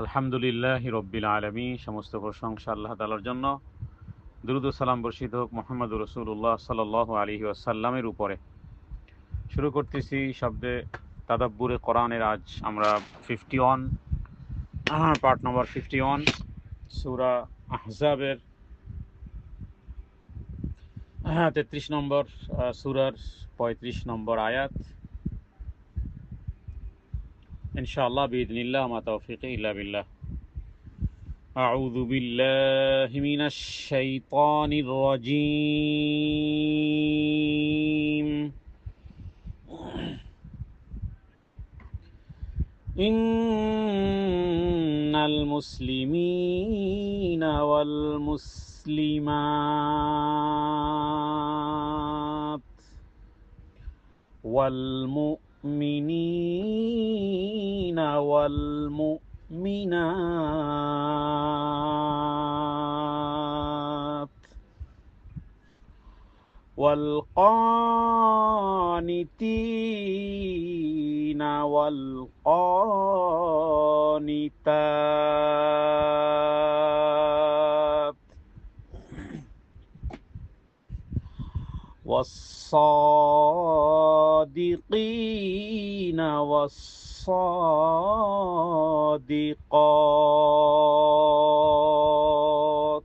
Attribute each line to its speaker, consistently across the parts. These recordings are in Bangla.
Speaker 1: আলহামদুলিল্লাহি রব্বিল আলামিন। সমস্ত প্রশংসা আল্লাহ তাআলার জন্য। দুরূদ ও সালাম বর্ষিত হোক মুহাম্মদুর রাসূলুল্লাহ সাল্লাল্লাহু আলাইহি ওয়াসাল্লামের উপরে। শুরু করতেছি শব্দে তাদাব্বুরে কোরআনের। আজ আমরা 51 পার্ট নম্বর 51 সূরা আহজাবের 33 নম্বর সূরার 35 নম্বর আয়াত। ইনশাআল্লাহ বিইذنিল্লাহ মা তাওফীকি ইল্লা বিল্লাহ। أعوذ بالله من الشيطان الرجيم. إن المسلمين والمسلمات والمؤمنين والمؤمنات والقانتين والقانتات والصادقين والصادقات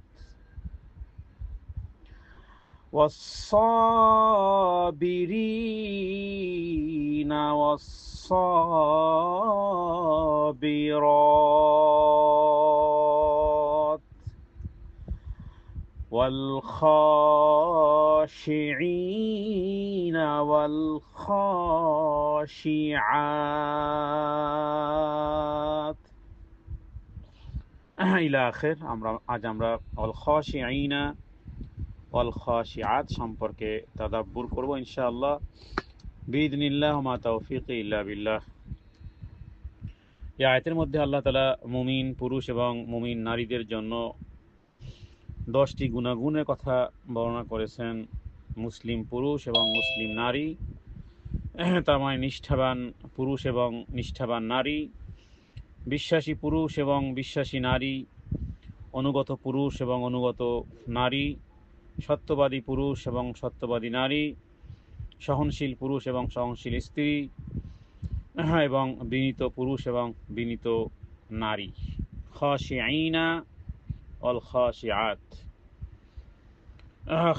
Speaker 1: والصابرين والصابرات والخاشعين والخاشعات ইলা আখির। আজ আমরা আল খাশিঈনা ওয়াল খাশিআত সম্পর্কে তাদাব্বুর করব ইনশাআল্লাহ বিইذنিল্লাহ মা তাওফীকি ইল্লা বিল্লাহ। এই আয়াতের মধ্যে আল্লাহ তাআলা মুমিন পুরুষ এবং মুমিন নারীদের জন্য 10টি গুণাগুণের কথা বর্ণনা করেছেন। মুসলিম পুরুষ এবং মুসলিম নারী, তার মানে নিষ্ঠাবান পুরুষ এবং নিষ্ঠাবান নারী, বিশ্বাসী পুরুষ এবং বিশ্বাসী নারী, অনুগত পুরুষ এবং অনুগত নারী, সত্যবাদী পুরুষ এবং সত্যবাদী নারী, সহনশীল পুরুষ এবং সহনশীল স্ত্রী, এবং বিনীত পুরুষ এবং বিনীত নারী। খাশিঈনা ওয়াল খাশিআত।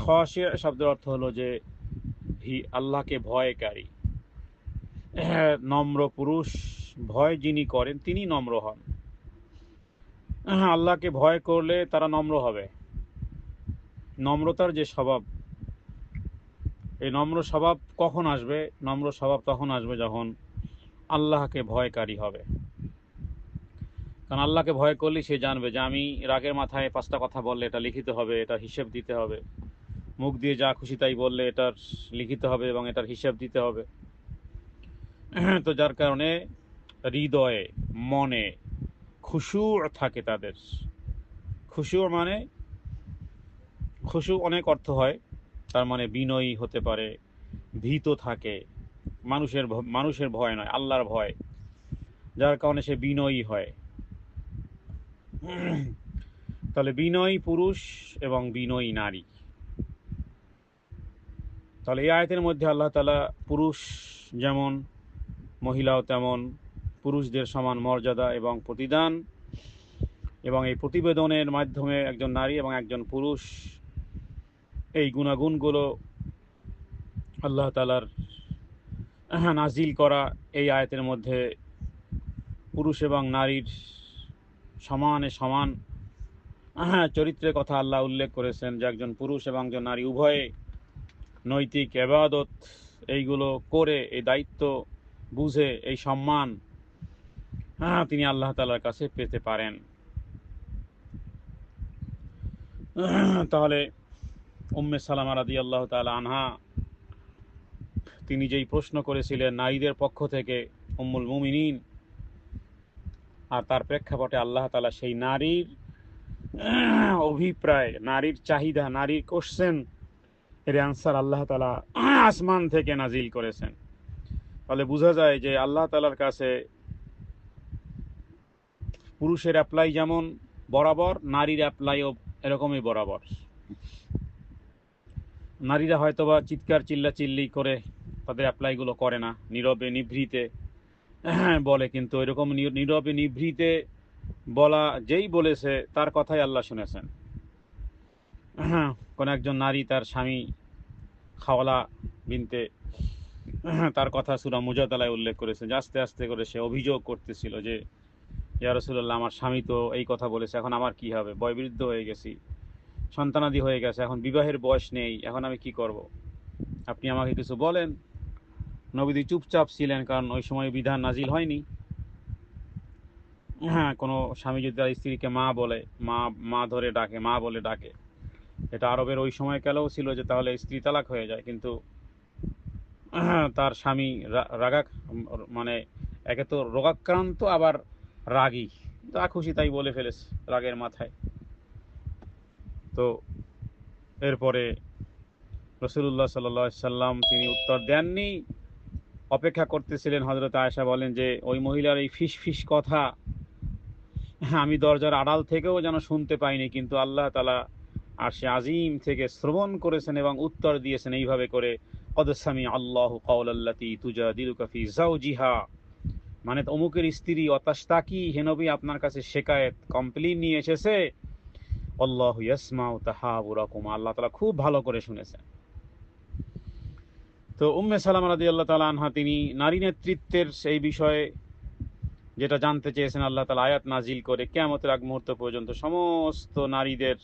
Speaker 1: খাশি শব্দের অর্থ হলো যে আল্লাহকে ভয়কারী, নম্র পুরুষ। ভয় যিনি করেন তিনি নম্র হন। আল্লাহকে ভয় করলে তারা নম্র হবে। নম্রতার যে স্বভাব, এই নম্র স্বভাব কখন আসবে? নম্র স্বভাব তখন আসবে যখন আল্লাহকে ভয়কারী হবে। কারণ আল্লাহকে ভয় করলে সে জানবে যে আমি রাগের মাথায় 5টা কথা বললে এটা লিখিত হবে, এটার হিসেব দিতে হবে। মুখ দিয়ে যা খুশি তাই বললে এটার লিখিত হবে এবং এটার হিসেব দিতে হবে। তো যার কারণে হৃদয়ে মনে খুশু থাকে তাদের। খুশু মানে খুশু অনেক অর্থ হয়। তার মানে বিনয়ী হতে পারে, ভীত থাকে, মানুষের ভয় নয়, আল্লাহর ভয়, যার কারণে সে বিনয়ী হয়। তাহলে বিনয়ী পুরুষ এবং বিনয়ী নারী। তাহলে এই আয়াতের মধ্যে আল্লাহ তাআলা পুরুষ যেমন মহিলাও তেমন, পুরুষদের সমান মর্যাদা এবং প্রতিদান, এবং এই প্রতিবেদনের মাধ্যমে একজন নারী এবং একজন পুরুষ এই গুণাগুণগুলো আল্লাহ তাআলার নাজিল করা এই আয়াতের মধ্যে পুরুষ এবং নারীর সমানে সমান চরিত্রের কথা আল্লাহ উল্লেখ করেছেন, যে একজন পুরুষ এবং একজন নারী উভয়ে নৈতিক ইবাদত এইগুলো করে এই দায়িত্ব বুঝে এই সম্মান তিনি আল্লাহ তাআলার কাছে পেতে পারেন। তাহলে উম্মে সালামা রাদিয়াল্লাহু তাআলা আনহা তিনি যেই প্রশ্ন করেছিলেন নারীদের পক্ষ থেকে, উম্মুল মুমিনিন, আর তার প্রেক্ষাপটে আল্লাহ তাআলা সেই নারীর অভিপ্রায়, নারীর চাহিদা, নারীর কোশ্চেন এর অ্যান্সার আল্লাহ তাআলা আসমান থেকে নাজিল করেছেন। তাহলে বোঝা যায় যে আল্লাহ তাআলার কাছে পুরুষের অ্যাপ্লাই যেমন বরাবর, নারীর অ্যাপ্লাইও এরকমই বরাবর। নারীরা হয়তোবা চিৎকার চিল্লাচিল্লি করে তাদের অ্যাপ্লাইগুলো করে না, নীরবে নিভৃতে বলে, কিন্তু এরকম নীরবে নিভৃতে বলা যেই বলেছে তার কথাই আল্লাহ শুনেছেন। কোন একজন নারী তার স্বামী খাওয়ালা বিনতে তার কথা সূরা মুজাদালায় উল্লেখ করেছে যে আস্তে আস্তে করে সে অভিযোগ করতেছিল যে ইয়া রাসূলুল্লাহ, আমার স্বামী তো এই কথা বলেছে, এখন আমার কি হবে, বয়বৃদ্ধ হয়ে গেছি, সন্তানাদি হয়ে গেছে, এখন বিবাহের বয়স নেই, এখন আমি কি করব, আপনি আমাকে কিছু বলেন। নবীজি চুপচাপ ছিলেন, কারণ ওই সময় বিধান নাজিল হয়নি। কোনো স্বামী যদি তার স্ত্রীকে মা বলে, মা মা ধরে ডাকে, মা বলে ডাকে, এটা আরবের ওই সময় কালেও ছিল যে তাহলে স্ত্রী তালাক হয়ে যায়। কিন্তু তার স্বামী রাগা, মানে একে তো রোগাক্রান্ত, আবার রাগী, যা খুশি তাই বলে ফেলেছে রাগের মাথায়। তো এরপরে রাসূলুল্লাহ সাল্লাল্লাহু আলাইহি সাল্লাম তিনি উত্তর দেননি, অপেক্ষা করতেছিলেন। হযরত আয়েশা বলেন যে ওই মহিলার এই ফিস ফিস কথা আমি দরজার আড়াল থেকেও যেন শুনতে পাইনি, কিন্তু আল্লাহ তাআলা আরশে আজিম থেকে শ্রবণ করেছেন এবং উত্তর দিয়েছেন এইভাবে করে, কদ সামিআ আল্লাহু কাওলাল্লাতী তুজাদিলুকা ফি যাওজিহা, মানে অমুকের স্ত্রী অতাশতাকি হে নবী আপনার কাছে শিকায়েত কমপ্লেইন নিয়ে এসেছে, আল্লাহু ইয়াসমাউ তাহাবুরাকুম, আল্লাহ তাআলা খুব ভালো করে শুনেছেন। তো উম্মে সালামা রাদিয়াল্লাহু তাআলা আনহা তিনি নারী নেতৃত্বের সেই বিষয়ে যেটা জানতে চেয়েছেন, আল্লাহ তাআলা আয়াত নাজিল করে কিয়ামতের আগ মুহূর্ত পর্যন্ত সমস্ত নারীদের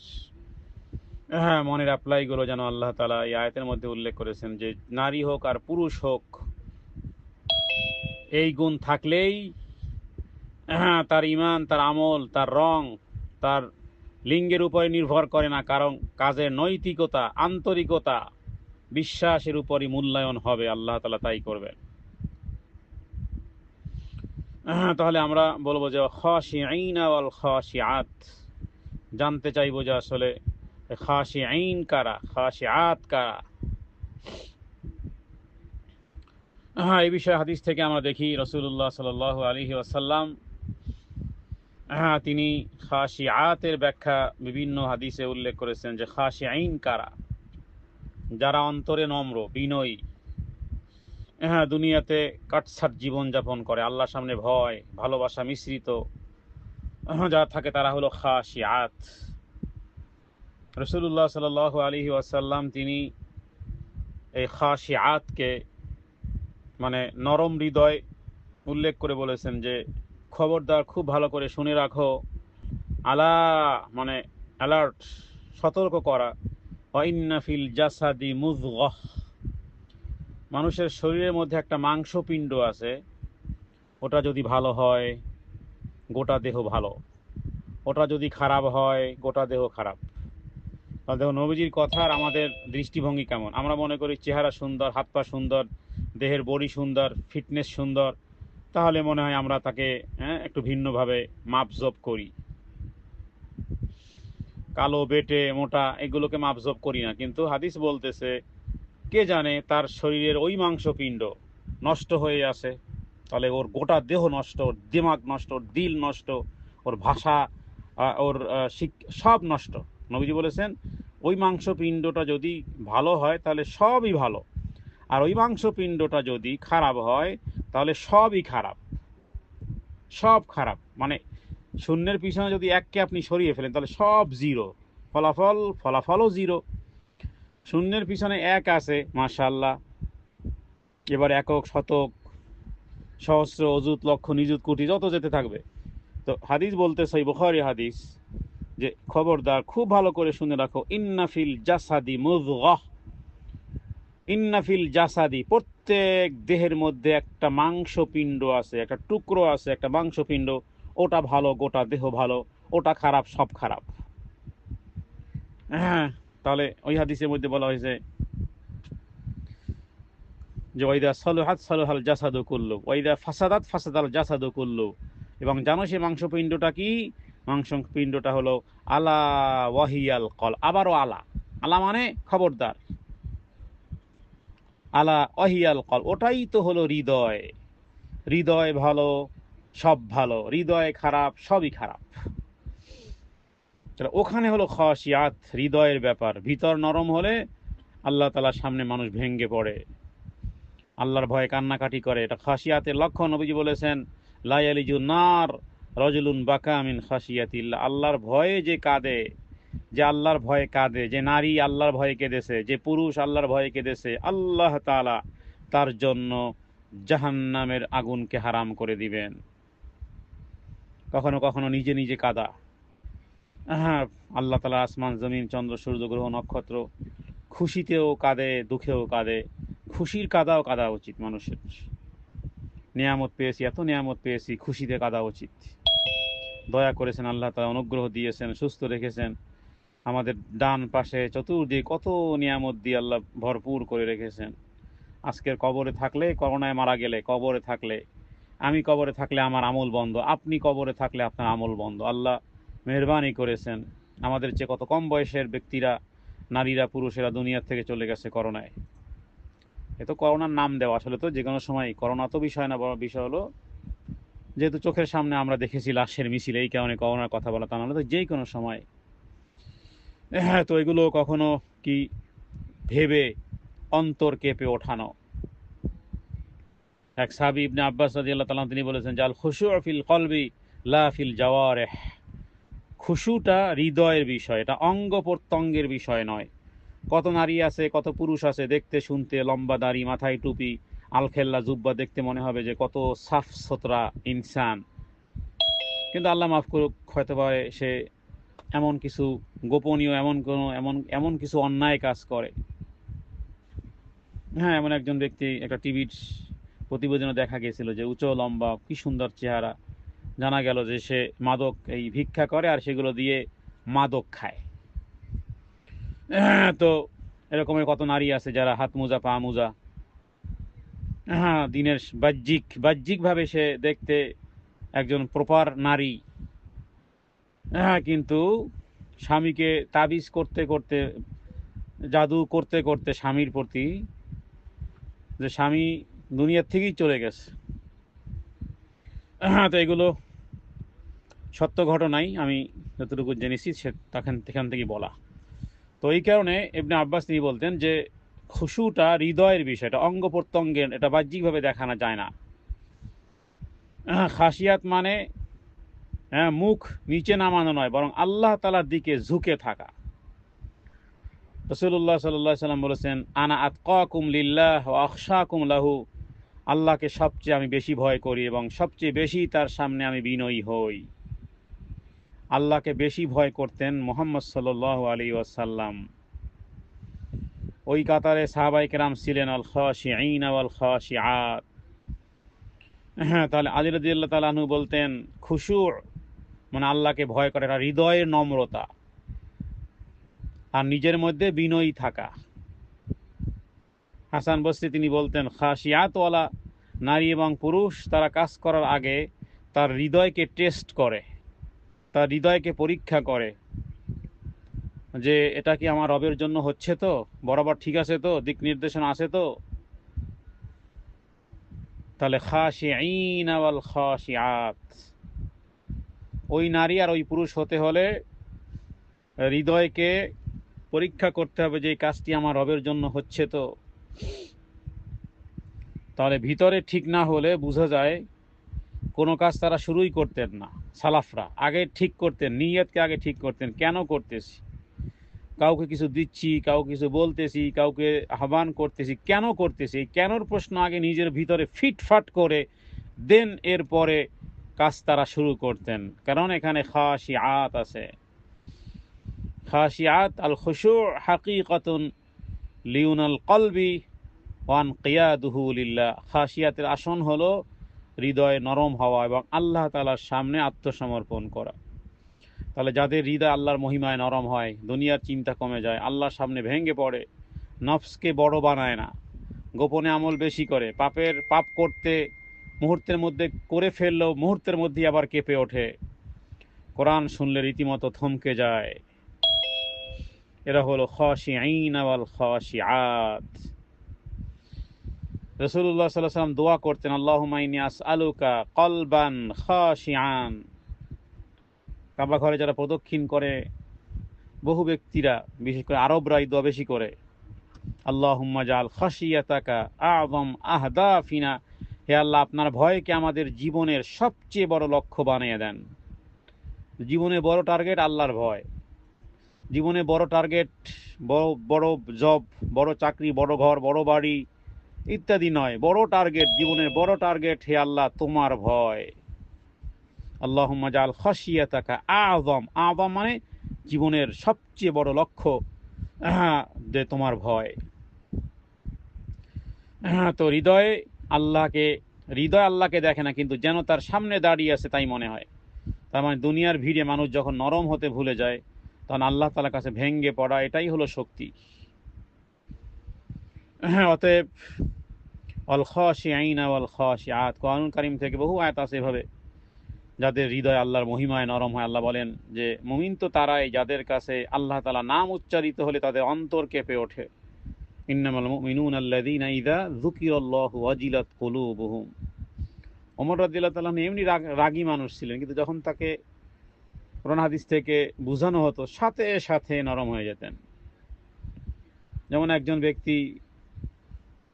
Speaker 1: মনের অ্যাপ্লাইগুলো যেন আল্লাহ তাআলা এই আয়াতের মধ্যে উল্লেখ করেছেন যে নারী হোক আর পুরুষ হোক, এই গুণ থাকলেই তার ঈমান, তার আমল, তার রং, তার লিঙ্গের উপরে নির্ভর করে না, কারণ কাজের নৈতিকতা, আন্তরিকতা, বিশ্বাসের উপরই মূল্যায়ন হবে, আল্লাহ তাআলা তাই করবেন। তাহলে আমরা বলবো যে খাশিঈনা ওয়াল খাশিআত, জানতে চাইবো যে আসলে খাশিঈন কারা, খাশিআত কারা। এই বিষয়ে হাদিস থেকে আমরা দেখি রাসূলুল্লাহ সাল্লাল্লাহু আলাইহি ওয়াসাল্লাম তিনি খাশিআতের ব্যাখ্যা বিভিন্ন হাদিসে উল্লেখ করেছেন যে খাশিঈন কারা, যারা অন্তরে নম্র, বিনয়ী, দুনিয়াতে কাটছাট জীবনযাপন করে, আল্লাহর সামনে ভয় ভালোবাসা মিশ্রিত যারা থাকে তারা হলো খাশিআত। রাসূলুল্লাহ সাল্লাল্লাহু আলাইহি ওয়াসাল্লাম তিনি এই খাশিআতকে মানে নরম হৃদয় উল্লেখ করে বলেছেন যে খবরদার, খুব ভালো করে শুনে রাখো, আলা মানে অ্যালার্ট, সতর্ক করা, ওয়া ইন্না ফিল জাসাদি মুযগাহ, মানুষের শরীরের মধ্যে একটা মাংসপিণ্ড আছে, ওটা যদি ভালো হয় গোটা দেহ ভালো, ওটা যদি খারাপ হয় গোটা দেহ খারাপ। দেখো নবীজির কথা আর আমাদের দৃষ্টিভঙ্গি কেমন, আমরা মনে করি চেহারা সুন্দর, হাত পা সুন্দর, দেহের বডি সুন্দর, ফিটনেস সুন্দর, তাহলে মনে হয় আমরা তাকে একটু ভিন্নভাবে মাপজোপ করি। কালো, বেটে, মোটা এগুলোকে মাপজোপ করি না, কিন্তু হাদিস বলতেছে কে জানে তার শরীরের ওই মাংসপিণ্ড নষ্ট হয়ে আছে, তাহলে ওর গোটা দেহ নষ্ট, ওর দিমাগ নষ্ট, ওর দিল নষ্ট, ওর ভাষা, ওর সব নষ্ট। নবীজি বলেছেন ওই মাংসপিণ্ডটা যদি ভালো হয় তাহলে সবই ভালো, আর ওই মাংসপিণ্ডটা যদি খারাপ হয় তাহলে সবই খারাপ, সব খারাপ। মানে শূন্যের পিছনে যদি এককে আপনি সরিয়ে ফেলেন তাহলে সব জিরো, ফলাফলও জিরো। শূন্যের পিছনে এক আছে মাশাআল্লাহ, এবার একক, শতক, সহস্র, অযুত, লক্ষ, নিযুত, কোটি, যত যেতে থাকবে। তো হাদিস বলতে সহিহ বুখারী হাদিস যে খবরদার, খুব ভালো করে শুনে রাখো, ইন্না ফিল জাসাদি মুযগাহ, ইন্না ফিল জাসাদি, প্রত্যেক দেহের মধ্যে একটা মাংসপিণ্ড আছে, একটা টুকরো আছে, একটা মাংসপিণ্ড, ওটা ভালো গোটা দেহ ভালো, ওটা খারাপ সব খারাপ। তাহলে ওই হাদিসের মধ্যে বলা হয়েছে যে ওয়াইদা সালুহাত সালুহাল জাসাদু কুল্লু, ওয়াইদা ফাসাদাত ফাসাদাল জাসাদু কুল্লু, এবং জানো সে মাংসপিণ্ডটা কি, মাংসপিণ্ডটা হলো আলা ওয়াহিয়াল কল, আবারও আলা, আলা মানে খবরদার, আলা ওয়াহিয়াল কলব, ওটাই তো হলো হৃদয়। হৃদয় ভালো সব ভালো, হৃদয় খারাপ সবই খারাপ। তাহলে ওখানে হলো খাশিয়াত, হৃদয়ের ব্যাপার। ভিতর নরম হলে আল্লাহ তাআলার সামনে মানুষ ভেঙ্গে পড়ে, আল্লাহর ভয়ে কান্নাকাটি করে। এটা খাশিয়াতের লক্ষণ। নবীজি বলেছেন, লা ইয়ালিজুন নার রাজুলুন বাকা মিন খাশিয়াতিল্লাহ। আল্লাহর ভয়ে যে কাঁদে, যে আল্লাহর ভয়ে কাঁদে, যে নারী আল্লাহর ভয়ে কেঁদেছে, যে পুরুষ আল্লাহর ভয়ে কেঁদেছে, আল্লাহ তাআলা তার জন্য জাহান্নামের আগুনকে হারাম করে দিবেন। কখনো কখনো নিজে নিজে কাঁদা, হ্যাঁ, আল্লাহ তাআলা আসমান জমিন চন্দ্র সূর্য গ্রহ নক্ষত্র, খুশিতেও কাঁদে দুঃখেও কাঁদে। খুশির কাঁদাও কাঁদা উচিত মানুষের। নিয়ামত পেয়েছি, এত নিয়ামত পেয়েছি, খুশিতে কাঁদা উচিত। দয়া করেছেন আল্লাহ তাআলা, অনুগ্রহ দিয়েছেন, সুস্থ রেখেছেন, আমাদের ডান পাশে চতুর্দিকে কত নিয়ামত দিয়ে আল্লাহ ভরপুর করে রেখেছেন। আজকের কবরে থাকলে, করোনায় মারা গেলে, কবরে থাকলে, আমি কবরে থাকলে আমার আমল বন্ধ, আপনি কবরে থাকলে আপনার আমল বন্ধ। আল্লাহ মেহেরবানি করেছেন, আমাদের চেয়ে কত কম বয়সের ব্যক্তিরা, নারীরা, পুরুষেরা দুনিয়ার থেকে চলে গেছে করোনায়। এ তো করোনার নাম দেওয়া, আসলে তো যে কোনো সময় করোনা তো বিষয় না, বড় বিষয় হলো যেহেতু চোখের সামনে আমরা দেখেছি লাশের মিছিল, এই কারণে করোনার কথা বলা, তা নাহলে তো যেই কোনো সময়। হ্যাঁ, তো এগুলো কখনো কি ভেবে অন্তর কেঁপে ওঠানো। এক সাহাবী ইবনে আব্বাস রাদিয়াল্লাহু তাআলা তিনি বলেছেন, জাল খুশু ফিল কলবি লা ফিল জাওয়ারিহ। খুশুটা হৃদয়ের বিষয়, এটা অঙ্গ প্রত্যঙ্গের বিষয় নয়। কত নারী আছে, কত পুরুষ আছে, দেখতে শুনতে লম্বা দাড়ি, মাথায় টুপি, আলখেল্লা জুব্বা, দেখতে মনে হবে যে কত সাফ সুতরা ইনসান, কিন্তু আল্লাহ মাফ করুক, হয়তো পারে সে এমন কিছু গোপনীয়, এমন কিছু অন্যায় কাজ করে। হ্যাঁ, এমন একজন ব্যক্তি, একটা টিভির প্রতিবেদনে দেখা গিয়েছিল যে উঁচু লম্বা, কি সুন্দর চেহারা, জানা গেল যে সে মাদক এই ভিক্ষা করে আর সেগুলো দিয়ে মাদক খায়। তো এরকমের কত নারী আছে যারা হাত মোজা পা মোজা, হ্যাঁ, দিনের বাহ্যিকভাবে সে দেখতে একজন প্রপার নারী, হ্যাঁ, কিন্তু স্বামীকে তাবিজ করতে করতে, জাদু করতে করতে স্বামীর প্রতি, যে স্বামী দুনিয়ার থেকেই চলে গেছে। হ্যাঁ, তো এগুলো সত্য ঘটনাই, আমি যতটুকু জেনেছি সেখান থেকে বলা। তো এই কারণে ইবনে আব্বাস তিনি বলতেন যে খুশুটা হৃদয়ের বিষয়, এটা অঙ্গ প্রত্যঙ্গের, এটা বাহ্যিকভাবে দেখানো যায় না। খাসিয়াত মানে মুখ নিচে নামানো নয়, বরং আল্লাহ তাআলার দিকে ঝুঁকে থাকা। রাসূলুল্লাহ সাল্লাল্লাহু আলাইহি ওয়াসাল্লাম বলেছেন, আনা আতকাকুম লিল্লাহ ওয়া আখশাকুম লাহু। আল্লাহকে সবচেয়ে আমি বেশি ভয় করি এবং সবচেয়ে বেশি তার সামনে আমি বিনয়ী হই। আল্লাহকে বেশি ভয় করতেন মুহাম্মদ সাল্লাল্লাহু আলাইহি ওয়াসাল্লাম। ওই কাতারে সাহাবায়ে কেরাম ছিলেন আল খাশিঈন ওয়াল খাশিআত। হ্যাঁ, তাহলে আলী রাদিয়াল্লাহু তাআলা আনহু বলতেন খুশু মানে আল্লাহকে ভয় করা, এটা হৃদয়ের নম্রতা আর নিজের মধ্যে বিনয়ী থাকা। হাসান বসরি তিনি বলতেন, খাশিয়াত ওয়ালা নারী এবং পুরুষ তারা কাজ করার আগে তার হৃদয়কে টেস্ট করে, তার হৃদয়কে পরীক্ষা করে যে এটা কি আমার রবের জন্য হচ্ছে তো, বরাবর ঠিক আছে তো, দিক নির্দেশনা আছে তো। তাহলে খাশিঈন ওয়াল খাশিআত, ওই নারী আর ওই পুরুষ হতে হলে হৃদয়কে পরীক্ষা করতে হবে যে এই কাজটি আমার রবের জন্য হচ্ছে তো। তাহলে ভিতরে ঠিক না হলে বোঝা যায় কোনো কাজ তারা শুরুই করতেন না। সালাফরা আগে ঠিক করতেন, নিয়তকে আগে ঠিক করতেন, কেন করতেছি, কাউকে কিছু দিচ্ছি, কাউকে কিছু বলতেছি, কাউকে আহ্বান করতেছি, কেন করতেছি, এই কেনর প্রশ্ন আগে নিজের ভিতরে ফিটফাট করে দেন এরপরে কাজ তারা শুরু করতেন। কারণ এখানে খাশিআত আছে। খাশিআত আল খুশু হাকিকাতুন লিউনাল কলবি ওয়ান কিয়াদুহু লিল্লাহ। খাশিয়াতের আসন হলো হৃদয় নরম হওয়া এবং আল্লাহ তাআলার সামনে আত্মসমর্পণ করা। তাহলে যাদের হৃদয় আল্লাহর মহিমায় নরম হয়, দুনিয়ার চিন্তা কমে যায়, আল্লাহর সামনে ভেঙে পড়ে, নফসকে বড় বানায় না, গোপনে আমল বেশি করে, পাপ করতে মুহূর্তের মধ্যে করে ফেললেও মুহূর্তের মধ্যেই আবার কেঁপে ওঠে, কোরআন শুনলে রীতিমতো থমকে যায়, এরা হলো খাশিঈন ওয়াল খাশিআত। রাসূলুল্লাহ সাল্লাল্লাহু আলাইহি ওয়াসাল্লাম দোয়া করতেন, আল্লাহুম্মা ইন্নী আসআলুকা কলবান খাশিআন। কাবা ঘরে যারা প্রদক্ষিণ করে বহু ব্যক্তিরা, বিশেষ করে আরবরা এই দোয়া বেশি করে, আল্লাহুম্মা জাআল খাশিয়াতাকা আযম আহদাফিনা, হে আল্লাহ আপনার ভয়কে আমাদের জীবনের সবচেয়ে বড় লক্ষ্য বানিয়ে দেন। জীবনে বড় টার্গেট আল্লাহর ভয়। জীবনে বড় টার্গেট বড় বড় জব, বড় চাকরি, বড় ঘর, বড় বাড়ি ইত্যাদি নয়। বড় টার্গেট, জীবনের বড় টার্গেট হে আল্লাহ তোমার ভয়। আল্লাহুম্মা জাআল খাশিয়াতাকা আযম, আযম মানে জীবনের সবচেয়ে বড় লক্ষ্য যে তোমার ভয়। তো হৃদয় আল্লাহকে দেখে না, কিন্তু যেন তার সামনে দাঁড়িয়ে আছে তাই মনে হয়। তার মানে দুনিয়ার ভিড়ে মানুষ যখন নরম হতে ভুলে যায়, তখন আল্লাহ তাআলার কাছে ভেঙ্গে পড়া, এটাই হলো শক্তি। অতএব আল খাশিঈনা ওয়াল খাশিআত, কোরআনুল কারীম থেকে বহু আয়াত আছে এভাবে, যাদের হৃদয় আল্লাহর মহিমায় নরম হয়। আল্লাহ বলেন যে মুমিন তো তারাই যাদের কাছে আল্লাহ তাআলা নাম উচ্চারিত হলে তাদের অন্তর কেঁপে ওঠে। ইন্নামাল মুমিনুনা আল্লাযীনা ইযা যুকিরাল্লাহু ওয়াজিলাত কুলুবুহুম। ওমর রাদিয়াল্লাহু তাআলা এমনি রাগী মানুষ ছিলেন, কিন্তু যখন তাকে কোরআন হাদিস থেকে বোঝানো হতো সাথে সাথে নরম হয়ে যেতেন। যেমন একজন ব্যক্তি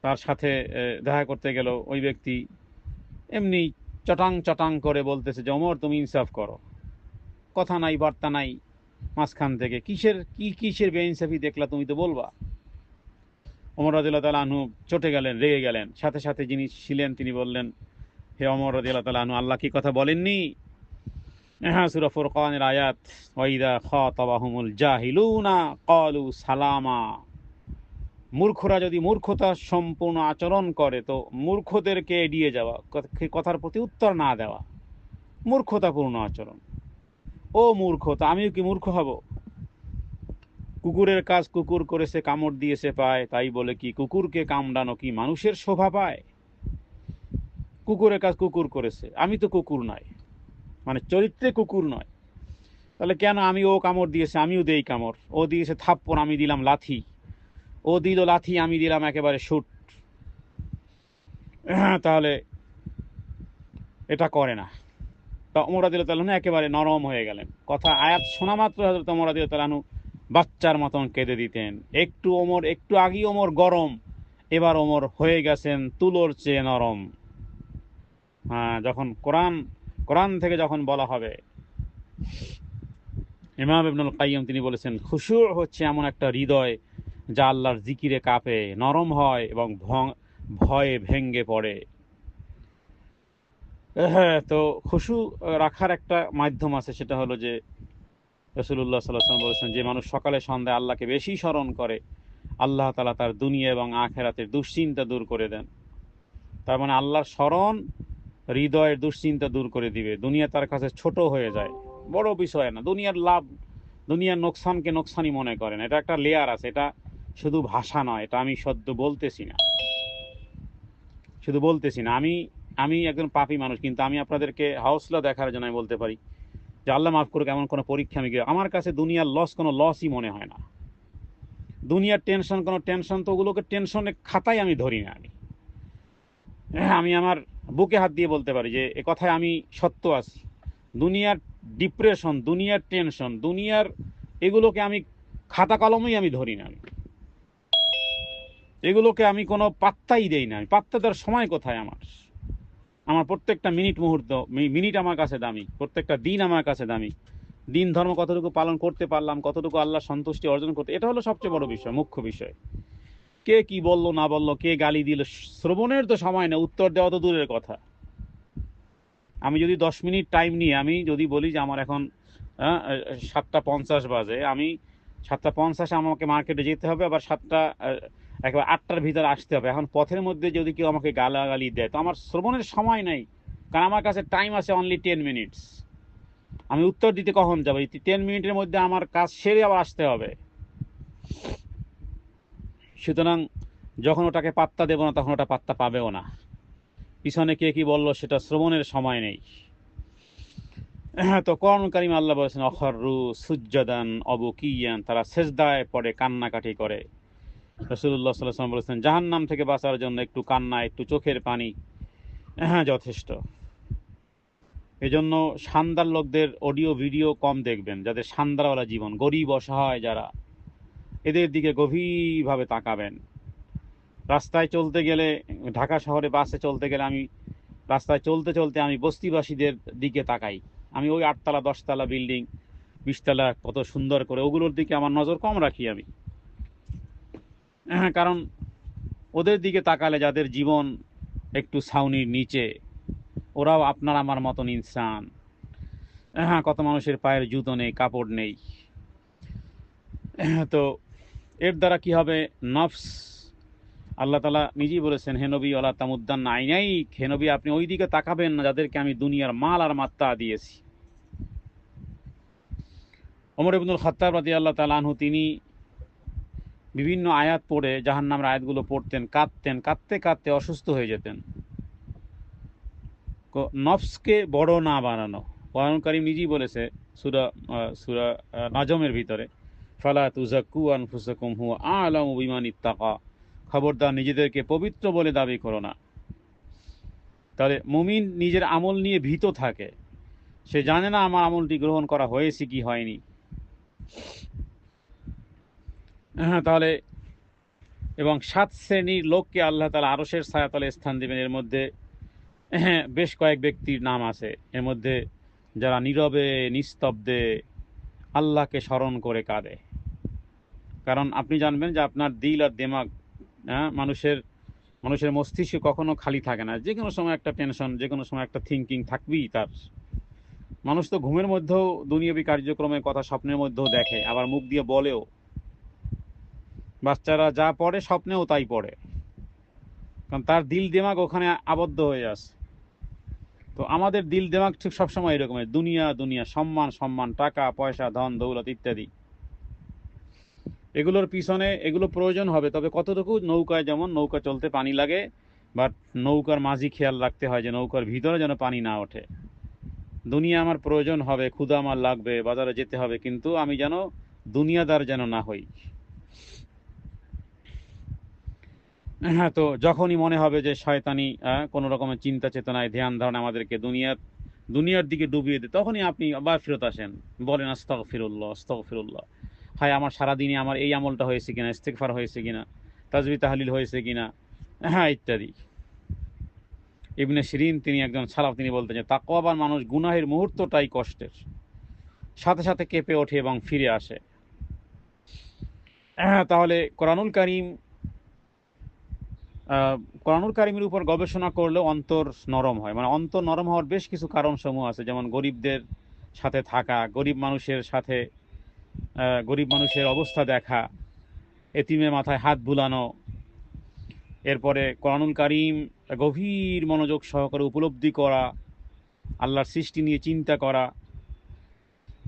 Speaker 1: তার সাথে দেখা করতে গেল, ওই ব্যক্তি এমনি চটাং চটাং করে বলতেছে যে ওমর তুমি ইনসাফ করো, কথা নাই বার্তা নাই মাঝখান থেকে, কিসের বেইনসাফি দেখলা, তুমি তো বলবা। ওমর রাদিয়াল্লাহু তাআলা আনহু চটে গেলেন, রেগে গেলেন। সাথে সাথে যিনি ছিলেন তিনি বললেন, হে ওমর রাদিয়াল্লাহু তাআলা আনহু, আল্লাহ কি কথা বলেননি? হ্যাঁ, সূরা ফুরকানের আয়াত, ওয়াইদা খাতাবাহুমুল জাহিলুনা ক্বালু সালামা। মূর্খরা যদি মূর্খতা সম্পূর্ণ আচরণ করে তো মূর্খদেরকে এড়িয়ে যাওয়া, কথার প্রতি উত্তর না দেওয়া, মূর্খতাপূর্ণ আচরণ। ও মূর্খতা, আমিও কি মূর্খ হব? কুকুরের কাজ কুকুর করেছে, কামড় দিয়েছে পায়, তাই বলে কি কুকুরকে কামড়ানো কি মানুষের শোভা পায়? কুকুরের কাজ কুকুর করেছে, আমি তো কুকুর নয়, মানে চরিত্রে কুকুর নয়, তাহলে কেন ও কামড় দিয়েছে আমিও দেই কামড়, ও দিয়েছে থাপ্পড় আমি দিলাম লাথি, ও দিল লাথি আমি দিলাম একেবারে শুট, তাহলে এটা করে না। তা ওমর রাদিয়াল্লাহু তাআলা একেবারে নরম হয়ে গেলেন। কথা আয়াত শোনা মাত্র হযরত ওমর রাদিয়াল্লাহু তাআলা বাচ্চার মতন কেঁদে দিতেন। একটু আগেই ওমর গরম, এবার ওমর হয়ে গেছেন তুলোর চেয়ে নরম। যখন কোরআন থেকে যখন বলা হবে, ইমাম ইবনুল কাইয়্যিম তিনি বলেছেন খুশু হচ্ছে এমন একটা হৃদয় যা আল্লাহর জিকিরে কাঁপে, নরম হয় এবং ভয়ে ভেঙ্গে পড়ে। হ্যাঁ, তো খুশু রাখার একটা মাধ্যম আছে, সেটা হলো যে রাসূলুল্লাহ সাল্লাল্লাহু আলাইহি ওয়াসাল্লাম বলেছেন, যে মানুষ সকালে সন্ধ্যায় আল্লাহকে বেশি স্মরণ করে আল্লাহ তাআলা তার দুনিয়া এবং আখিরাতের দুশ্চিন্তা দূর করে দেন। তার মানে আল্লাহর স্মরণ হৃদয়ের দুশ্চিন্তা দূর করে দিবে। দুনিয়া তার কাছে ছোট হয়ে যায়, বড় বিষয় না। দুনিয়ার নোকসানকে নোকসানই মনে করেন। এটা একটা লেয়ার আছে, এটা শুধু ভাষা নয়, এটা আমি বলতেছি না। আমি একজন পাপী মানুষ, কিন্তু আমি আপনাদেরকে হাউসলা দেখার জন্য আমি বলতে পারি যে আল্লাহ মাফ করুক, এমন কোনো পরীক্ষা আমি গিয়ে আমার কাছে দুনিয়ার কোনো লসই মনে হয় না। দুনিয়ার কোনো টেনশন তো ওগুলোকে টেনশনের খাতায় আমি ধরি না। আমি আমার বুকে হাত দিয়ে বলতে পারি যে এ কথায় আমি সত্য আছি। দুনিয়ার ডিপ্রেশন, দুনিয়ার টেনশন, দুনিয়ার এগুলোকে আমি খাতা কলমেই আমি ধরি না। এগুলোকে আমি কোনো পাত্তাই দেই না। পাত্তা দেওয়ার সময় কোথায় আমার প্রত্যেকটা মিনিট আমার কাছে দামি, প্রত্যেকটা দিন আমার কাছে দামি। দিন ধর্ম কতটুকু পালন করতে পারলাম, কতটুকু আল্লাহ সন্তুষ্টি অর্জন করতে, এটা হলো সবচেয়ে বড় বিষয়, মুখ্য বিষয়। কে কি বললো না বললো, কে গালি দিল, শ্রবণের তো সময় না, উত্তর দেওয়া তো দূরের কথা। আমি যদি 10 মিনিট টাইম নিয়ে আমি যদি বলি যে আমার এখন 7:50 বাজে, আমি 7:50 আমাকে মার্কেটে যেতে হবে, আবার একেবারে 8টার ভিতরে আসতে হবে। এখন পথের মধ্যে যদি কেউ আমাকে গালাগালি দেয় তো আমার শ্রবণের সময় নাই, কারণ আমার কাছে টাইম আছে অনলি 10 মিনিটস। আমি উত্তর দিতে কখন যাবো? 10 মিনিটের মধ্যে আমার কাজ সেরে আবার আসতে হবে। সুতরাং যখন ওটাকে পাত্তা দেব না, তখন ওটা পাত্তা পাবেও না। পিছনে কে কি বললো সেটা শ্রবণের সময় নেই। তো কোরআন কারীমে আল্লাহ বলেছেন অখরু সুজ্জাদান অবুকিয়ান, তারা সেজদায় পড়ে কান্নাকাটি করে। রাসূলুল্লাহ সাল্লাল্লাহু আলাইহি ওয়াসাল্লাম বলেছেন জাহান্নাম থেকে বাঁচার জন্য একটু কান্না, একটু চোখের পানি যথেষ্ট। এজন্য শানদার লোকদের অডিও ভিডিও কম দেখবেন, যাদের শানদারওয়ালা জীবন, গরিব অসহায় যারা, এদের দিকে গভীরভাবে তাকাবেন। রাস্তায় চলতে গেলে, ঢাকা শহরে বাসে চলতে গেলে, আমি রাস্তায় চলতে চলতে আমি বস্তিবাসীদের দিকে তাকাই। আমি ওই 8 তলা 10 তলা বিল্ডিং, 20 তলা কত সুন্দর করে, ওগুলোর দিকে আমার নজর কম রাখি আমি। কারণ ওদের দিকে তাকালে যাদের জীবন একটু ছাউনির নিচে, ওরাও আপনার আমার মতন ইনসান। কত মানুষের পায়ের জুতো নেই, কাপড় নেই। তো এর দ্বারা কি হবে? নফস, আল্লাহ তাআলা নিজেই বলেছেন, হে নবী ওয়ালা তামুদ্দান্না আইনাইক, হে নবী আপনি ওই দিকে তাকাবেন না যাদেরকে আমি দুনিয়ার মাল আর মাত্তা দিয়েছি। ওমর ইবনুল খাত্তাব রাদিয়াল্লাহু তাআলা আনহু তিনি বিভিন্ন আয়াত পড়ে, জাহান্নামের আয়াতগুলো পড়তেন, কাঁদতেন, কাঁদতে কাঁদতে অসুস্থ হয়ে যেতেন। নফসকে বড় না বানানো, কোরআন কারীম নিজেই বলেছে সূরা সূরা নাজমের ভিতরে, ফালা তুযাক্কু আনফুসাকুম হুয়া আ'লামু বিমান ইত্তাকা, খবরদার নিজেদেরকে পবিত্র বলে দাবি করো না। তাহলে মুমিন নিজের আমল নিয়ে ভীত থাকে, সে জানে না আমার আমলটি গ্রহণ করা হয়েছে কি হয়নি। তাহলে এবং 7 শ্রেণীর লোককে আল্লাহ তাআলা আরশের ছায়াতলে স্থান দিবেন। এর মধ্যে বেশ কয়েক ব্যক্তির নাম আছে, এর মধ্যে যারা নীরবে নিস্তব্ধে আল্লাহকে স্মরণ করে কাঁদে। কারণ আপনি জানবেন যে আপনার দিল আর দিমাগ, মানুষের মস্তিষ্ক কখনো খালি থাকে না। যে কোনো সময় একটা টেনশন, যে কোনো সময় একটা থিঙ্কিং থাকবেই তার। মানুষ তো ঘুমের মধ্যেও দুনিয়াবী কার্যক্রমের কথা স্বপ্নের মধ্যেও দেখে, আবার মুখ দিয়ে বলেও। বাচ্চারা যা পড়ে স্বপ্নেও তাই পড়ে, কারণ তার দিল দিমাগ ওখানে আবদ্ধ হয়ে আছে। তো আমাদের দিল দিমাগ ঠিক সবসময় এরকমের, দুনিয়া দুনিয়া, সম্মান সম্মান, টাকা পয়সা, ধন দৌলত ইত্যাদি, এগুলোর পিছনে এগুলো প্রয়োজন হবে, তবে কতটুকু? নৌকায় যেমন নৌকা চলতে পানি লাগে, বাট নৌকার মাঝি খেয়াল রাখতে হয় যে নৌকার ভিতরে যেন পানি না ওঠে। দুনিয়া আমার প্রয়োজন হবে, ক্ষুধা আমার লাগবে, বাজারে যেতে হবে, কিন্তু আমি যেন দুনিয়াদার যেন না হই। তো যখনই মনে হবে যে শয়তানি কোনো রকমের চিন্তা চেতনায় ধ্যান ধারণা আমাদেরকে দুনিয়ার দিকে ডুবিয়ে দেয়, তখনই আপনি আবার ফেরত আসেন, বলেন আস্তাগফিরুল্লাহ আস্তাগফিরুল্লাহ। হায় আমার সারাদিনে আমার এই আমলটা হয়েছে কিনা, ইস্তেগফার হয়েছে কিনা, তাজবি তাহলিল হয়েছে কিনা, ইত্যাদি। ইবনে শিরিন তিনি একজন সালাফ, তিনি বলতেন যে তাকওয়াবান মানুষ গুনাহের মুহূর্তটাই কষ্টের, সাথে সাথে কেঁপে ওঠে এবং ফিরে আসে। তাহলে কোরআনুল কারীমের উপর গবেষণা করলে অন্তর নরম হয়। মানে অন্তর নরম হওয়ার বেশ কিছু কারণ সমূহ আছে, যেমন গরিবদের সাথে থাকা, গরিব মানুষের অবস্থা দেখা, এতিমের মাথায় হাত বুলানো, এরপরে কোরআনুল কারীম গভীর মনোযোগ সহকারে উপলব্ধি করা, আল্লাহর সৃষ্টি নিয়ে চিন্তা করা,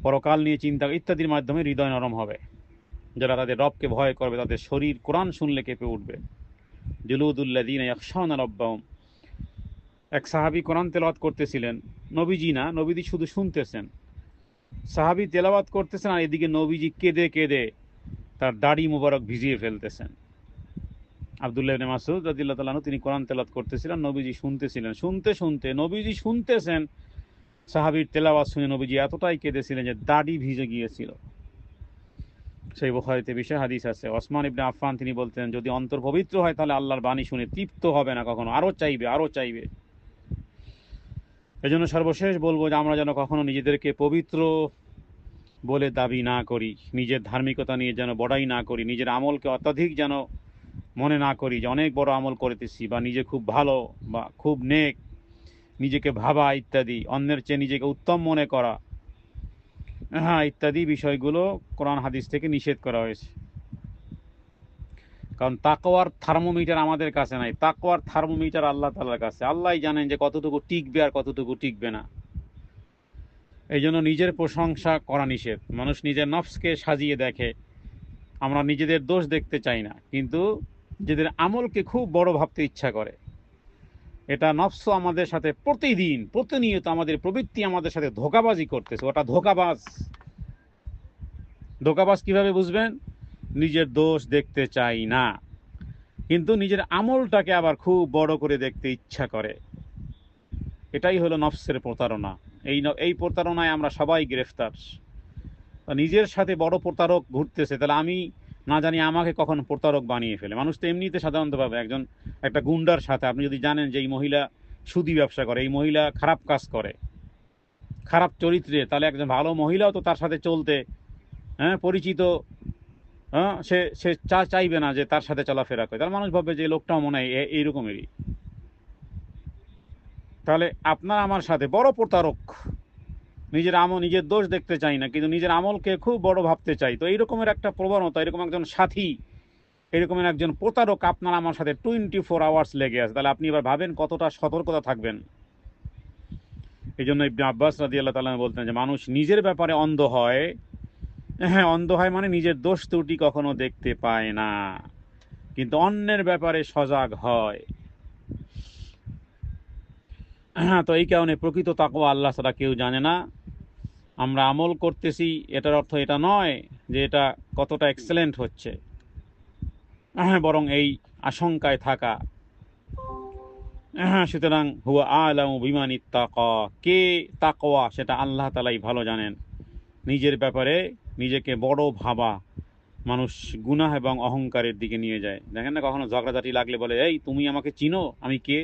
Speaker 1: পরকাল নিয়ে চিন্তা ইত্যাদির মাধ্যমে হৃদয় নরম হবে। যারা তাদের রবকে ভয় করবে, তাদের শরীর কোরআন শুনলে কেঁপে উঠবে। জুলুদুল্লাযীনা ইয়াখশাউনা রাব্বাহুম। এক সাহাবী কোরআন তেলাওয়াত করতেছিলেন, নবীজি না, নবীজি শুধু শুনতেছেন। সাহাবী তেলাওয়াত করতেছেন আর এদিকে নবীজি কেঁদে কেঁদে তার দাড়ি মুবারক ভিজিয়ে ফেলতেছেন। আব্দুল্লাহ ইবনে মাসউদ রাদিয়াল্লাহু তাআলা আনহু তিনি কোরআন তেলাওয়াত করতেছিলেন, নবীজি শুনতেছিলেন। শুনতে শুনতে নবীজি শুনতেছেন, সাহাবীর তেলাওয়াত শুনে নবীজি এতটাই কেঁদেছিলেন যে দাড়ি ভিজে গিয়েছিল। সেই বুখারীতে বিষয় হাদিস আছে। ওসমান ইবনে আফফান তিনি বলতেন, যদি অন্তর পবিত্র হয় তাহলে আল্লাহর বাণী শুনে তৃপ্ত হবে না কখনো, আরো চাইবে আরো চাইবে। এজন্য সর্বশেষ বলবো যে আমরা যেন কখনো নিজেদেরকে পবিত্র বলে দাবি না করি, নিজের ধার্মিকতা নিয়ে যেন বড়াই না করি, নিজের আমলকে অত্যাধিক যেন মনে না করি যে অনেক বড় আমল করতেছি, বা নিজে খুব ভালো বা খুব নেক, নিজেকে ভাবা ইত্যাদি, অন্যের চেয়ে নিজেকে উত্তম মনে করা, ইত্যাদি বিষয়গুলো কোরআন হাদিস থেকে নিষেধ করা হয়েছে। কারণ তাকওয়ার থার্মোমিটার আমাদের কাছে নাই, তাকওয়ার থার্মোমিটার আল্লাহ তাআলার কাছে। আল্লাহই জানেন যে কতটুকু টিকবে আর কতটুকু টিকবে না। এই জন্য নিজের প্রশংসা করা নিষেধ। মানুষ নিজের নফসকে সাজিয়ে দেখে, আমরা নিজেদের দোষ দেখতে চাই না, কিন্তু নিজেদের আমলকে খুব বড় ভাবতে ইচ্ছা করে। এটা নফস আমাদের সাথে প্রতিদিন প্রতিনিয়ত আমাদের প্রবৃত্তি আমাদের সাথে ধোঁকাবাজি করতেছে। ওটা ধোঁকাবাজ। ধোঁকাবাজ কিভাবে বুঝবেন? নিজের দোষ দেখতে চাই না, কিন্তু নিজের আমলটাকে আবার খুব বড় করে দেখতে ইচ্ছা করে। এটাই হলো নফসের প্রতারণা। এই প্রতারণায় আমরা সবাই গ্রেফতার। নিজের সাথে বড় প্রতারক ঘুরতেছে, তাহলে আমি না জানি আমাকে কখন প্রতারক বানিয়ে ফেলে। মানুষ তো এমনিতে সাধারণতভাবে একটা গুন্ডার সাথে, আপনি যদি জানেন যে এই মহিলা সুদি ব্যবসা করে, এই মহিলা খারাপ কাজ করে, খারাপ চরিত্রে, তাহলে একজন ভালো মহিলাও তো তার সাথে চলতে পরিচিত, সে সে চাইবে না যে তার সাথে চলাফেরা করে। তার মানুষ ভাববে যে লোকটাও মনে হয় এইরকমেরই। তাহলে আপনার আমার সাথে বড় প্রতারক। নিজের দোষ দেখতে চাই না, কিন্তু নিজের আমলকে খুব বড় ভাবতে চাই। তো এইরকমের একটা প্রবণতা, এরকম একজন সাথী, এরকমের একজন প্রতারক আপনার আমার সাথে 24 আওয়ার্স লেগে আছে। তাহলে আপনি এবার ভাবেন কতটা সতর্কতা থাকবেন। এই জন্য ইবনে আব্বাস রাদিয়াল্লাহু তাআলা বলতেন যে মানুষ নিজের ব্যাপারে অন্ধ হয়। হ্যাঁ, অন্ধ হয় মানে নিজের দোষ ত্রুটি কখনো দেখতে পায় না, কিন্তু অন্যের ব্যাপারে সজাগ হয়। তো এই কারণে প্রকৃত তাকওয়া আল্লাহ ছাড়া কেউ জানে না। আমরা আমল করতেছি, এটার অর্থ এটা নয় যে এটা কতটা এক্সেলেন্ট হচ্ছে, বরং এই আশঙ্কায় থাকা। সুতরাং হুয়া আলামু বিমানি তাকা, কে তাকওয়া সেটা আল্লাহ তাআলাই ভালো জানেন। নিজের ব্যাপারে নিজেকে বড় ভাবা মানুষ গুনাহ এবং অহংকারের দিকে নিয়ে যায়। দেখেন না, কখনো ঝগড়াঝাটি লাগলে বলে, এই তুমি আমাকে চিনো, আমি কে?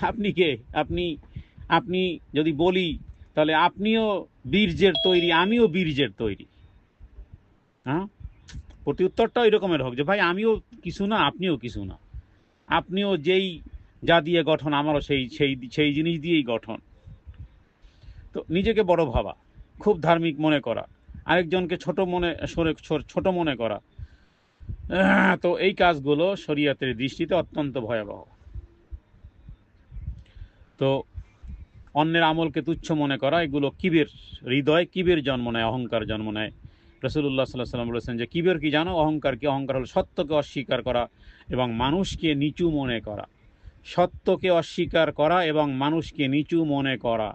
Speaker 1: আপনি কে? আপনি আপনি যদি বলি তাহলে আপনিও বীর্যের তৈরি, আমিও বীর্যের তৈরি। হ্যাঁ, প্রতি উত্তরটাও এরকমের হোক যে ভাই আমিও কিছু না, আপনিও কিছু না। আপনিও যেই যা দিয়ে গঠন, আমারও সেই সেই সেই জিনিস দিয়েই গঠন। তো নিজেকে বড় ভাবা, খুব ধার্মিক মনে করা, আরেকজনকে ছোট মনে করা, তো এই কাজগুলো শরীয়তের দৃষ্টিতে অত্যন্ত ভয়াবহ। তো অন্যের আমলকে তুচ্ছ মনে করা, এগুলো কিবের, হৃদয় কিবের জন্ম নেয়, অহংকার জন্ম নেয়। রাসূলুল্লাহ সাল্লাল্লাহু আলাইহি ওয়াসাল্লাম বলেছেন যে কিবের কি জানো? অহংকার কি? অহংকার হলো সত্যকে অস্বীকার করা এবং মানুষকে নিচু মনে করা। সত্যকে অস্বীকার করা এবং মানুষকে নিচু মনে করা।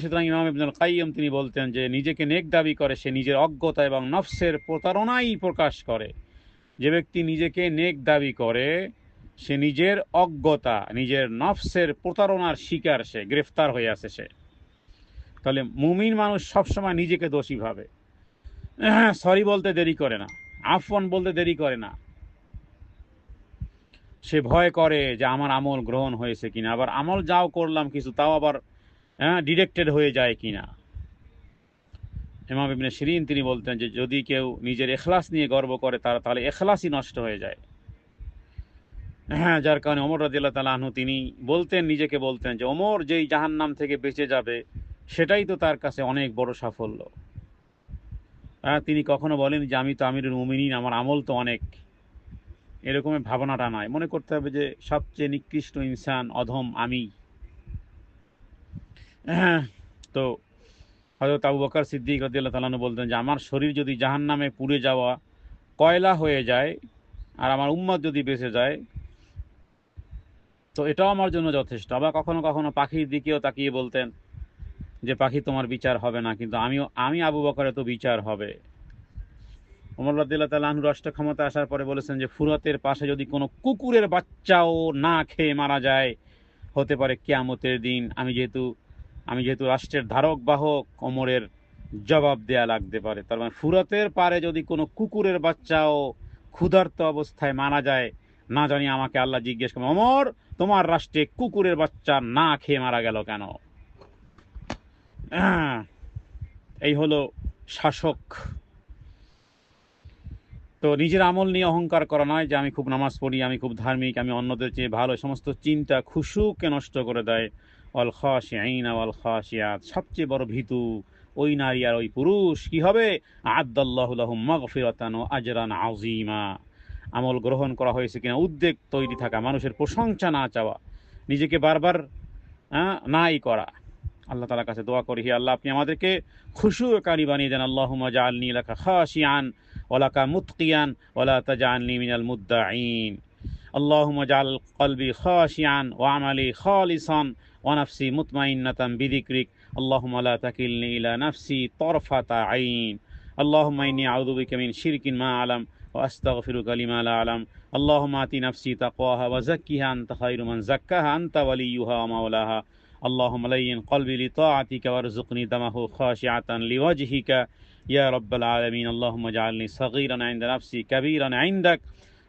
Speaker 1: সুতরাং ইমাম ইবনুল কাইয়্যিম তিনি বলতেন যে নিজেকে নেক দাবি করে সে নিজের অজ্ঞতা এবং নফসের প্রতারণাই প্রকাশ করে। যে ব্যক্তি নিজেকে নেক দাবি করে সে নিজের অজ্ঞতা, নিজের নফসের প্রতারণার শিকার, সে গ্রেফতার হয়ে আছে সে। তাহলে মুমিন মানুষ সবসময় নিজেকে দোষী ভাবে, সরি বলতে দেরি করে না, আফওয়ান বলতে দেরি করে না। সে ভয় করে যে আমার আমল গ্রহণ হয়েছে কিনা, আবার আমল যাও করলাম কিছু, তাও আবার ডিরেক্টেড হয়ে যায় কিনা। ইমাম ইবনে শিরিন তিনি বলতেন যে যদি কেউ নিজের এখলাস নিয়ে গর্ব করে তাহলে এখলাসই নষ্ট হয়ে যায়। যার কারণে ওমর রাদিয়াল্লাহু তাআলা আনহু তিনি নিজেকে বলতেন যে ওমর যেই জাহান্নাম থেকে বেঁচে যাবে সেটাই তো তার কাছে অনেক বড় সাফল্য। তিনি কখনো বলেন যে আমি তো আমিরুল মুমিনিন, আমার আমল তো অনেক, এরকমের ভাবনাটা নয়। মনে করতে হবে যে সবচেয়ে নিকৃষ্ট ইনসান, অধম আমি। তো হযরত আবু বকর সিদ্দিক রাদিয়াল্লাহু তাআলা আনহু বলতেন যে আমার শরীর যদি জাহান্নামে পুড়ে যাওয়া কয়লা হয়ে যায় আর আমার উম্মত যদি বেঁচে যায় তো এটাও আমার জন্য যথেষ্ট। আবার কখনো কখনো পাখির দিকেও তাকিয়ে বলতেন যে পাখি তোমার বিচার হবে না, কিন্তু আমি আবু বকরের তো বিচার হবে। ওমর রাদিয়াল্লাহু তাআলা আনহু রাষ্ট্র ক্ষমতা আসার পরে বলেছেন যে ফুরাতের পাশে যদি কোনো কুকুরের বাচ্চাও না খেয়ে মারা যায়, হতে পারে কিয়ামতের দিন আমি যেহেতু রাষ্ট্রের ধারক বাহক, ওমরের জবাব দেয়া লাগতে পারে। তার মানে ফুরাতের পারে যদি কোনো কুকুরের বাচ্চাও ক্ষুধার্ত অবস্থায় মারা যায়, না জানি আমাকে আল্লাহ জিজ্ঞেস করবে, ওমর তোমার রাষ্ট্রে কুকুরের বাচ্চা না খেয়ে মারা গেল কেন? এই হলো শাসক। তো নিজের আমল নিয়ে অহংকার করা নয় যে আমি খুব নামাজ পড়ি, আমি খুব ধার্মিক, আমি অন্যদের চেয়ে ভালো। সমস্ত চিন্তা খুশুকে নষ্ট করে দেয়। ওয়াল খাশিঈনা ওয়াল খাশিয়াত, সবচেয়ে বড় ভীতু ওই নারী আর ওই পুরুষ কি হবে? আ'আদ্দাল্লাহু লাহুম মাগফিরাতান ওয়া আজরান আযীমা। আমল গ্রহণ করা হয়েছে কিনা উদ্বেগ তৈরি থাকা, মানুষের প্রশংসা না চাওয়া, নিজেকে বারবার নাই করা। আল্লাহ তাআলার কাছে দোয়া করি, হে আল্লাহ আপনি আমাদেরকে খুশুকারী বানিয়ে দেন। আল্লাহুম্মা জাআলনি লাকা খাশিআন ওয়া লাকা মুতকিয়ান ওয়া লা তাজআলনি মিনাল মুদ্দাঈন। আল্লাহুম্মা জাআল কলবি খাশিআন ওয়া আমালি খালিসান ওয়া নাফসি মুতমাইন্নাতান বিযিকরিক। আল্লাহুম্মা লা তাকিলনি ইলা নাফসি তরফাতা আইন اللهم إني أعوذ بك من شرك ما أعلم وأستغفرك لما لا أعلم اللهم آت نفسي تقواها وزكها أنت خير من زكاها أنت وليها ومولاها اللهم لين قلبي لطاعتك وارزقني دمه خاشعة لوجهك يا رب العالمين اللهم اجعلني صغيرا عند نفسي كبيرا عندك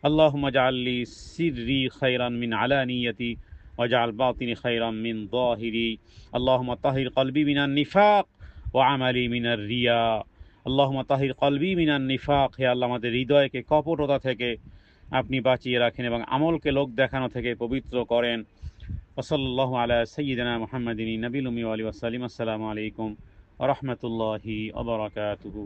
Speaker 1: اللهم اجعل لي سري خيرا من علانيتي واجعل باطني خيرا من ظاهري اللهم طهر قلبي من النفاق وعملي من الرياء اللهم طهر قلبي من النفاق হে আল্লাহ আমাদের হৃদয়কে কপটতা থেকে আপনি বাঁচিয়ে রাখেন এবং আমলকে লোক দেখানো থেকে পবিত্র করেন ওয়াসাল্লাল্লাহু আলা সাইয়্যিদিনা মুহাম্মাদিন নবিয়্যিল উম্মি ওয়া আলিহি ওয়াসাল্লাম আসসালামু আলাইকুম ওয়া রাহমাতুল্লাহি ওয়া বারাকাতুহু